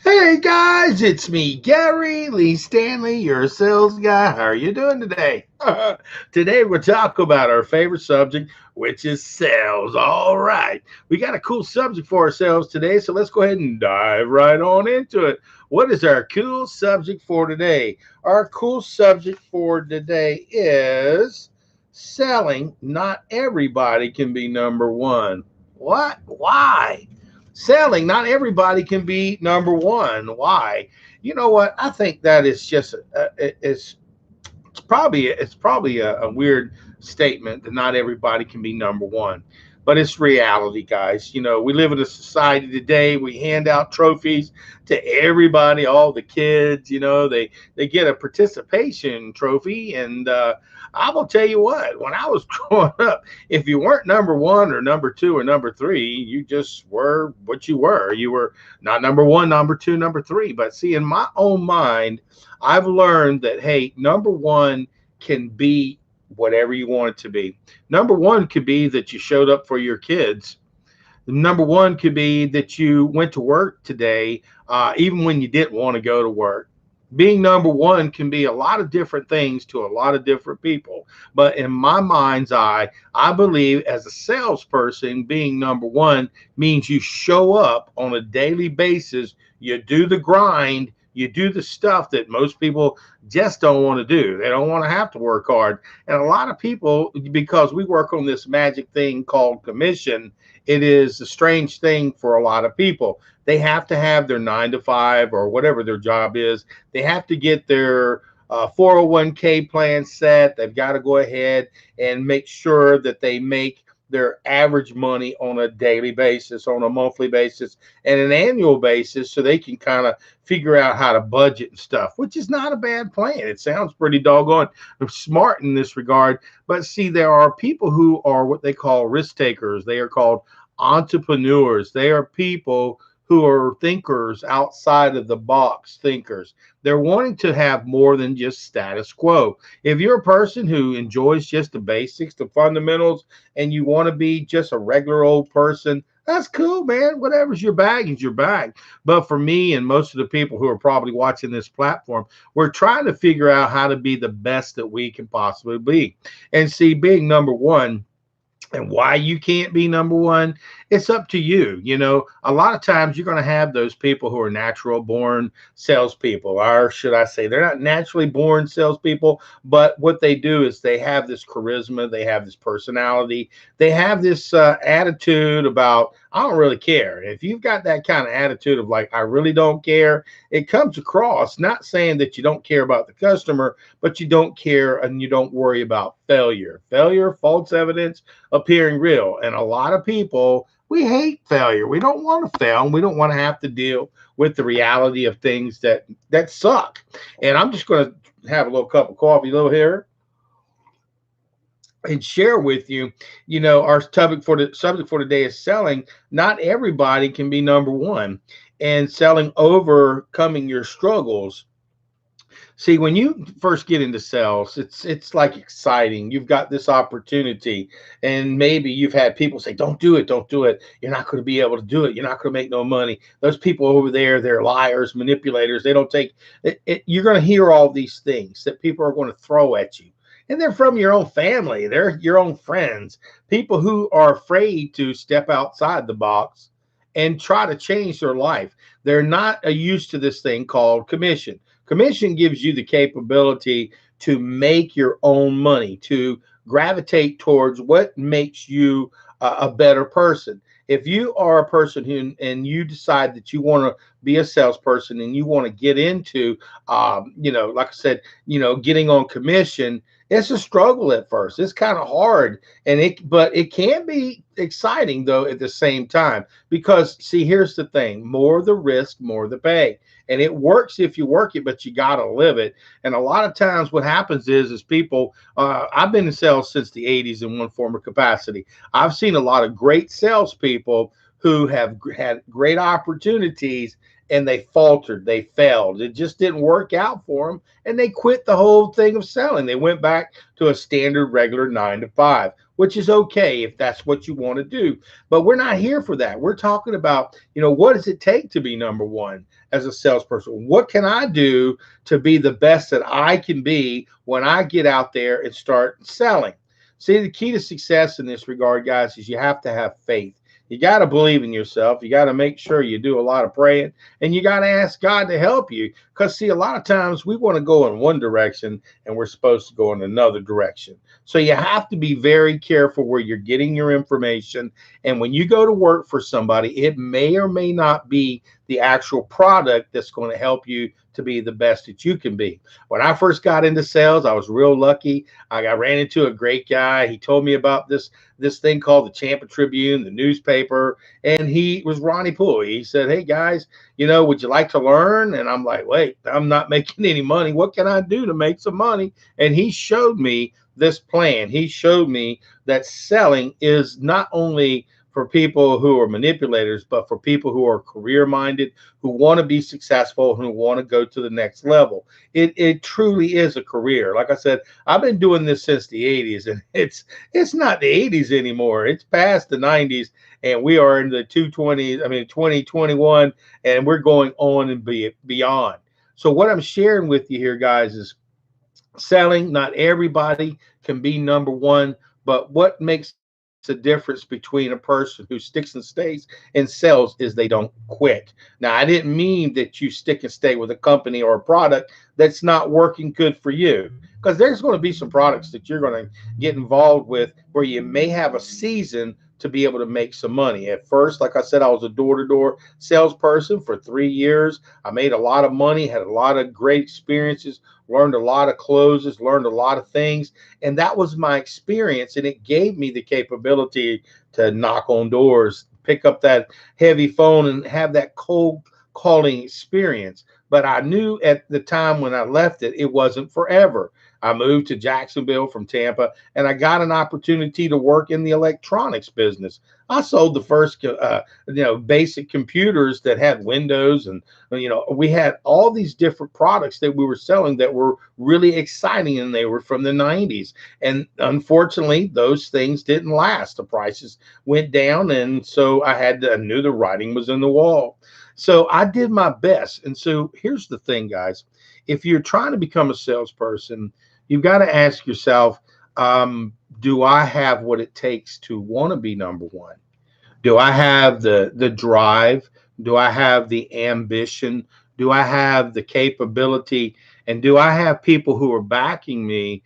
Hey guys, it's me, Gary Lee Stanley, your sales guy. How are you doing today? Today we're talking about our favorite subject, which is sales. All right, we got a cool subject for ourselves today, so let's go ahead and dive right on into it. What is our cool subject for today? Our cool subject for today is selling. Not everybody can be number one. What? Why? Selling, not everybody can be number one. Why? You know what? I think that is just it's probably a weird statement that not everybody can be number one, but it's reality, guys. We live in a society today. We hand out trophies to everybody, all the kids. They get a participation trophy, and I will tell you what. When I was growing up, if you weren't number one or number two or number three, you just were what you were. You were not number one, number two, number three. But see, in my own mind, I've learned that, hey, number one can be whatever you want it to be. Number one could be that you showed up for your kids. Number one could be that you went to work today, even when you didn't want to go to work. Being number one can be a lot of different things to a lot of different people. But in my mind's eye, I believe as a salesperson, being number one means you show up on a daily basis, you do the grind, you do the stuff that most people just don't want to do. They don't want to have to work hard. And a lot of people, because we work on this magic thing called commission, it is a strange thing for a lot of people. They have to have their 9 to 5 or whatever their job is. They have to get their 401k plan set. They've got to go ahead and make sure that they make their average money on a daily basis, on a monthly basis, and an annual basis so they can kind of figure out how to budget and stuff, which is not a bad plan. It sounds pretty doggone smart in this regard. But see, there are people who are what they call risk takers. They are called entrepreneurs. They are people who are thinkers outside of the box thinkers. They're wanting to have more than just status quo. If you're a person who enjoys just the basics, the fundamentals, and you want to be just a regular old person, that's cool, man. Whatever's your bag is your bag. But for me and most of the people who are probably watching this platform, we're trying to figure out how to be the best that we can possibly be. And see, being number one, and why you can't be number one, it's up to you. A lot of times you're going to have those people who are natural born salespeople, or should I say, they're not naturally born salespeople, but what they do is they have this charisma, they have this personality, they have this attitude about, I don't really care. If you've got that kind of attitude of like, I really don't care, it comes across not saying that you don't care about the customer, but you don't care and you don't worry about failure, false evidence appearing real. And a lot of people, we hate failure. We don't want to fail, and we don't want to have to deal with the reality of things that suck. And I'm just going to have a little cup of coffee, a little here, and share with you. Our subject for today is selling. Not everybody can be number one, and selling, overcoming your struggles. See, when you first get into sales, it's like exciting. You've got this opportunity, and maybe you've had people say, "Don't do it, don't do it. You're not going to be able to do it. You're not going to make no money." Those people over there, they're liars, manipulators. They don't take it. You're going to hear all these things that people are going to throw at you, and they're from your own family. They're your own friends, people who are afraid to step outside the box and try to change their life. They're not used to this thing called commission. Commission gives you the capability to make your own money, to gravitate towards what makes you a better person. If you are a person who and you decide that you want to be a salesperson and you want to get into, like I said, getting on commission, it's a struggle at first. It's kind of hard, but it can be exciting though at the same time. Because see, here's the thing: more the risk, more the pay. And it works if you work it, but you got to live it. And a lot of times what happens is people, I've been in sales since the 80s in one form or capacity. I've seen a lot of great salespeople who have had great opportunities and they faltered, they failed. It just didn't work out for them. And they quit the whole thing of selling. They went back to a standard regular 9 to 5. which is okay if that's what you want to do. But we're not here for that. We're talking about, what does it take to be number one as a salesperson? What can I do to be the best that I can be when I get out there and start selling? See, the key to success in this regard, guys, is you have to have faith. You got to believe in yourself. You got to make sure you do a lot of praying, and you got to ask God to help you. Because, see, a lot of times we want to go in one direction and we're supposed to go in another direction. So you have to be very careful where you're getting your information. And when you go to work for somebody, it may or may not be the actual product that's going to help you to be the best that you can be. When I first got into sales, I was real lucky. I ran into a great guy. He told me about this thing called the Champa Tribune, the newspaper, and he was Ronnie Poole. He said, "Hey guys, would you like to learn?" And I'm like, "Wait, I'm not making any money. What can I do to make some money?" And he showed me this plan. He showed me that selling is not only for people who are manipulators, but for people who are career minded, who want to be successful, who want to go to the next level. It truly is a career. Like I said, I've been doing this since the 80s, and it's not the 80s anymore. It's past the 90s, and we are in the 2021, and we're going on and beyond. So what I'm sharing with you here, guys, is selling. Not everybody can be number one, but what makes a difference between a person who sticks and stays and sells is they don't quit. Now, I didn't mean that you stick and stay with a company or a product that's not working good for you, because there's going to be some products that you're going to get involved with where you may have a season to be able to make some money. At first, like I said, I was a door-to-door salesperson for 3 years. I made a lot of money, had a lot of great experiences, learned a lot of closes, learned a lot of things. And that was my experience. And it gave me the capability to knock on doors, pick up that heavy phone, and have that cold calling experience. But I knew at the time when I left it, it wasn't forever. I moved to Jacksonville from Tampa, and I got an opportunity to work in the electronics business. I sold the first, basic computers that had Windows, and we had all these different products that we were selling that were really exciting, and they were from the 90s. And unfortunately, those things didn't last. The prices went down, and so I knew the writing was in the wall. So I did my best. And so here's the thing, guys. If you're trying to become a salesperson, you've got to ask yourself, do I have what it takes to want to be number one? Do I have the drive? Do I have the ambition? Do I have the capability? And do I have people who are backing me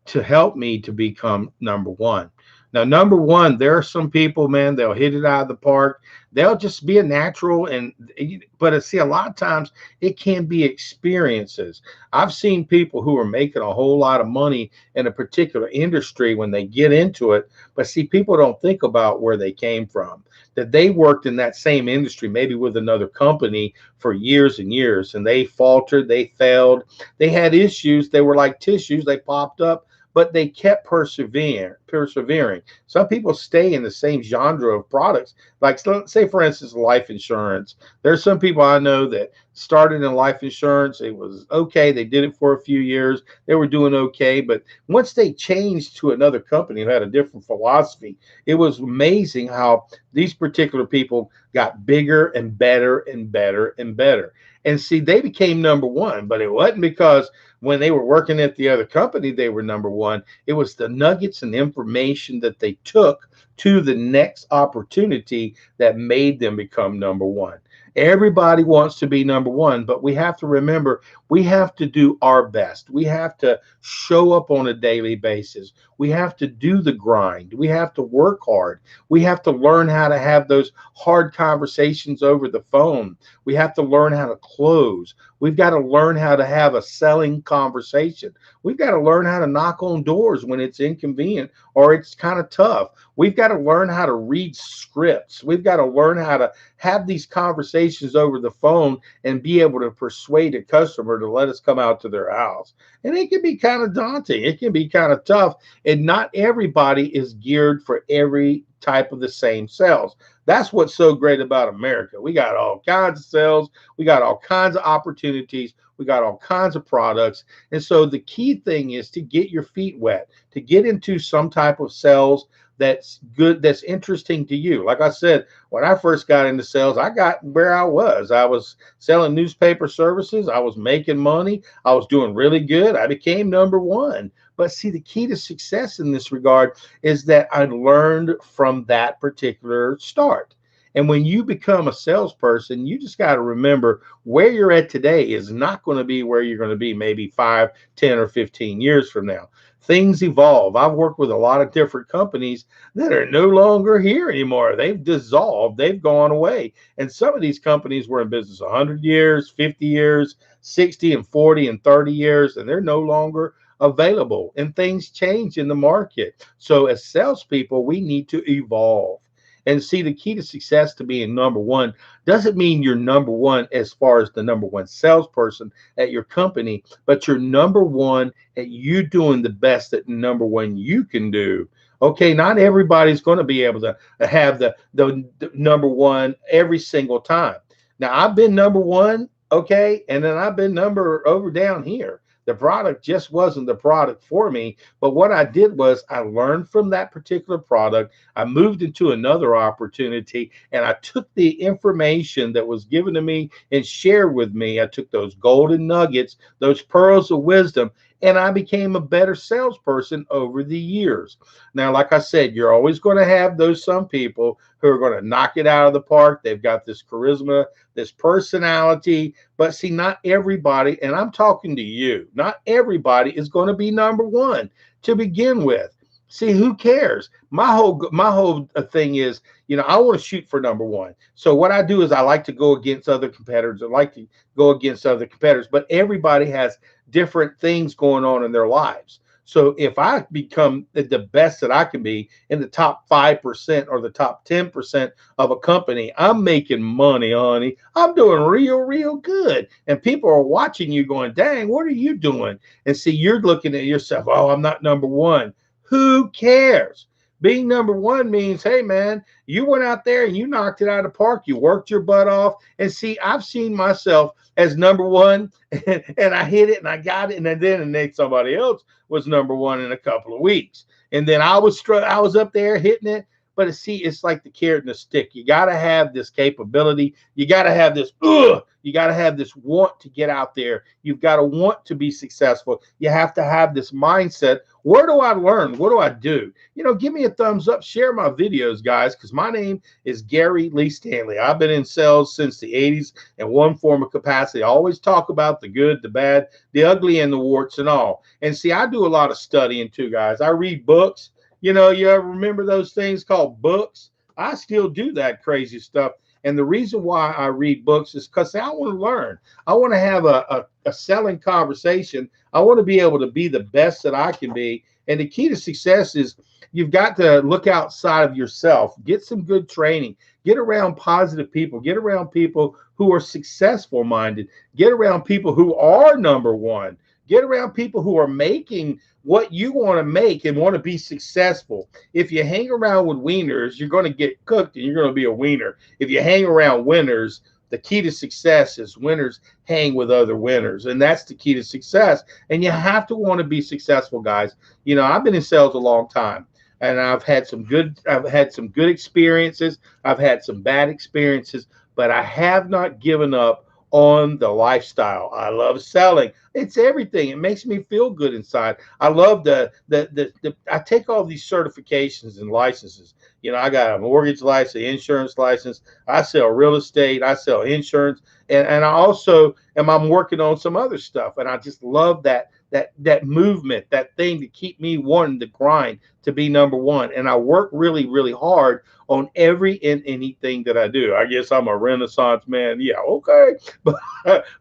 to help me to become number one? Now, number one, there are some people, man, they'll hit it out of the park. They'll just be a natural. But I see a lot of times it can be experiences. I've seen people who are making a whole lot of money in a particular industry when they get into it. But see, people don't think about where they came from, that they worked in that same industry, maybe with another company for years and years, and they faltered, they failed, they had issues. They were like tissues, they popped up, but they kept persevering. Some people stay in the same genre of products. Like, say, for instance, life insurance. There's some people I know that started in life insurance. It was okay. They did it for a few years. They were doing okay. But once they changed to another company who had a different philosophy, it was amazing how these particular people got bigger and better and better and better. And see, they became number one, but it wasn't because when they were working at the other company, they were number one. It was the nuggets and information that they took to the next opportunity that made them become number one. Everybody wants to be number one, but we have to remember we have to do our best. We have to show up on a daily basis. We have to do the grind. We have to work hard. We have to learn how to have those hard conversations over the phone. We have to learn how to close. We've got to learn how to have a selling conversation. We've got to learn how to knock on doors when it's inconvenient or it's kind of tough. We've got to learn how to read scripts. We've got to learn how to have these conversations over the phone and be able to persuade a customer to let us come out to their house. And it can be kind of daunting. It can be kind of tough. And not everybody is geared for every type of the same sales. That's what's so great about America. We got all kinds of sales. We got all kinds of opportunities. We got all kinds of products. And so the key thing is to get your feet wet, to get into some type of sales that's good, that's interesting to you. Like I said, when I first got into sales, I got where I was. I was selling newspaper services. I was making money. I was doing really good. I became number one. But see, the key to success in this regard is that I learned from that particular start. And when you become a salesperson, you just got to remember where you're at today is not going to be where you're going to be maybe 5, 10, or 15 years from now. Things evolve. I've worked with a lot of different companies that are no longer here anymore. They've dissolved, they've gone away. And some of these companies were in business 100 years, 50 years, 60 and 40 and 30 years, and they're no longer available. And things change in the market. So, as salespeople, we need to evolve. And see, the key to success to being number one doesn't mean you're number one as far as the number one salesperson at your company, but you're number one at you doing the best that number one you can do. Okay, not everybody's going to be able to have the number one every single time. Now, I've been number one, okay, and then I've been number over down here. The product just wasn't the product for me. But what I did was I learned from that particular product. I moved into another opportunity and I took the information that was given to me and shared with me. I took those golden nuggets, those pearls of wisdom, and I became a better salesperson over the years. Now, like I said, you're always going to have those some people who are going to knock it out of the park. They've got this charisma, this personality, but see, not everybody, and I'm talking to you, not everybody is going to be number one to begin with. See, who cares? My whole thing is, I want to shoot for number one. So what I do is I like to go against other competitors. I like to go against other competitors, but everybody has different things going on in their lives. So if I become the best that I can be in the top 5% or the top 10% of a company, I'm making money, honey. I'm doing real, real good. And people are watching you going, dang, what are you doing? And see, you're looking at yourself, oh, I'm not number one. Who cares? Being number one means, hey, man, you went out there and you knocked it out of the park. You worked your butt off. And see, I've seen myself as number one and I hit it and I got it. And then somebody else was number one in a couple of weeks. And then I was up there hitting it. But see, it's like the carrot and the stick. You got to have this capability. You got to have this, you got to have this want to get out there. You've got to want to be successful. You have to have this mindset. Where do I learn? What do I do? Give me a thumbs up. Share my videos, guys, because my name is Gary Lee Stanley. I've been in sales since the 80s in one form of capacity. I always talk about the good, the bad, the ugly, and the warts and all. And see, I do a lot of studying too, guys. I read books. You ever remember those things called books? I still do that crazy stuff. And the reason why I read books is because I want to learn. I want to have a selling conversation. I want to be able to be the best that I can be. And the key to success is you've got to look outside of yourself, get some good training, get around positive people, get around people who are successful minded, get around people who are number one. Get around people who are making what you want to make and want to be successful. If you hang around with wieners, you're going to get cooked and you're going to be a wiener. If you hang around winners, the key to success is winners hang with other winners. And that's the key to success. And you have to want to be successful, guys. I've been in sales a long time. And I've had some good experiences. I've had some bad experiences, but I have not given up on the lifestyle. I love selling. It's everything. It makes me feel good inside. I love I take all these certifications and licenses. I got a mortgage license, insurance license. I sell real estate. I sell insurance. And I also I'm working on some other stuff. And I just love that movement, that thing to keep me wanting to grind to be number one. And I work really, really hard on every and anything that I do. I guess I'm a Renaissance man. Yeah, okay. But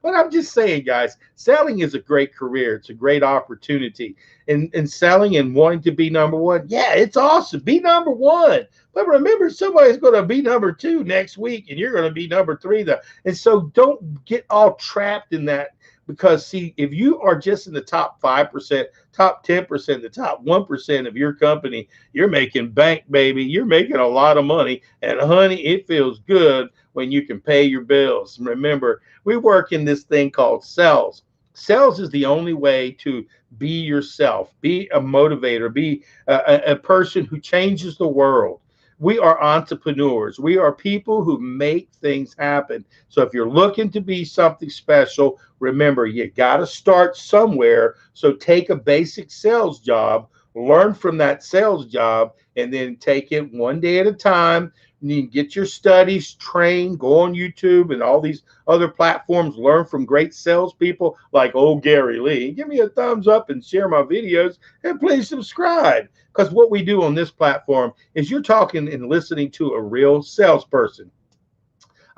I'm just saying, guys, selling is a great career. It's a great opportunity. And selling and wanting to be number one, yeah, it's awesome. Be number one. But remember, somebody's going to be number two next week, and you're going to be number three. And so don't get all trapped in that. Because, see, if you are just in the top 5%, top 10%, the top 1% of your company, you're making bank, baby. You're making a lot of money. And, honey, it feels good when you can pay your bills. Remember, we work in this thing called sales. Sales is the only way to be yourself, be a motivator, be a person who changes the world. We are entrepreneurs. We are people who make things happen. So if you're looking to be something special, remember you got to start somewhere. So take a basic sales job, learn from that sales job, and then take it one day at a time. You can get your studies, train, go on YouTube and all these other platforms, learn from great salespeople like old Gary Lee. Give me a thumbs up and share my videos, and please subscribe. Because what we do on this platform is you're talking and listening to a real salesperson.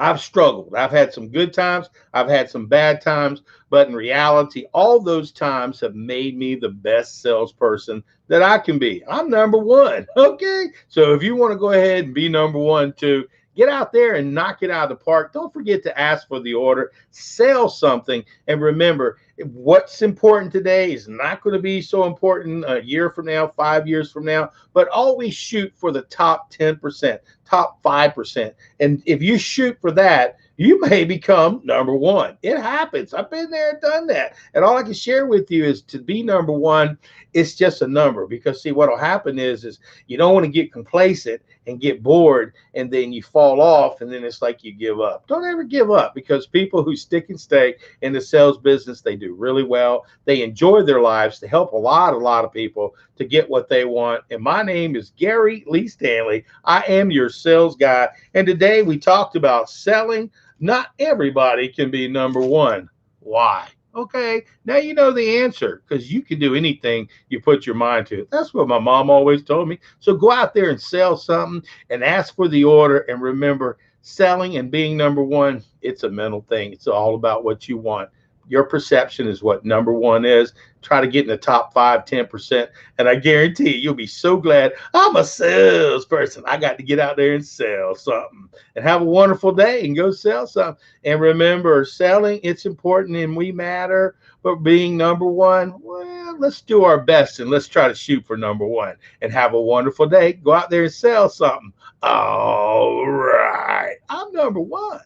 I've struggled. I've had some good times. I've had some bad times. But in reality, all those times have made me the best salesperson that I can be. I'm number one. Okay. So if you want to go ahead and be number one too, get out there and knock it out of the park. Don't forget to ask for the order, sell something. And remember, what's important today is not going to be so important a year from now, 5 years from now, but always shoot for the top 10%, top 5%. And if you shoot for that, you may become number one. It happens. I've been there and done that. And all I can share with you is to be number one, it's just a number. Because see, what'll happen is you don't want to get complacent and get bored, and then you fall off, and then it's like you give up. Don't ever give up, because people who stick and stay in the sales business, they do really well. They enjoy their lives. They help a lot of people to get what they want. And my name is Gary Lee Stanley. I am your sales guy. And today we talked about selling. Not everybody can be number one. Why? Okay, now you know the answer, because you can do anything you put your mind to. That's what my mom always told me. So go out there and sell something and ask for the order. And remember, selling and being number one, it's a mental thing. It's all about what you want. Your perception is what number one is. Try to get in the top 5, 10%. And I guarantee you'll be so glad I'm a salesperson. I got to get out there and sell something. And have a wonderful day and go sell something. And remember, selling, it's important and we matter. But being number one, well, let's do our best and let's try to shoot for number one. And have a wonderful day. Go out there and sell something. All right. I'm number one.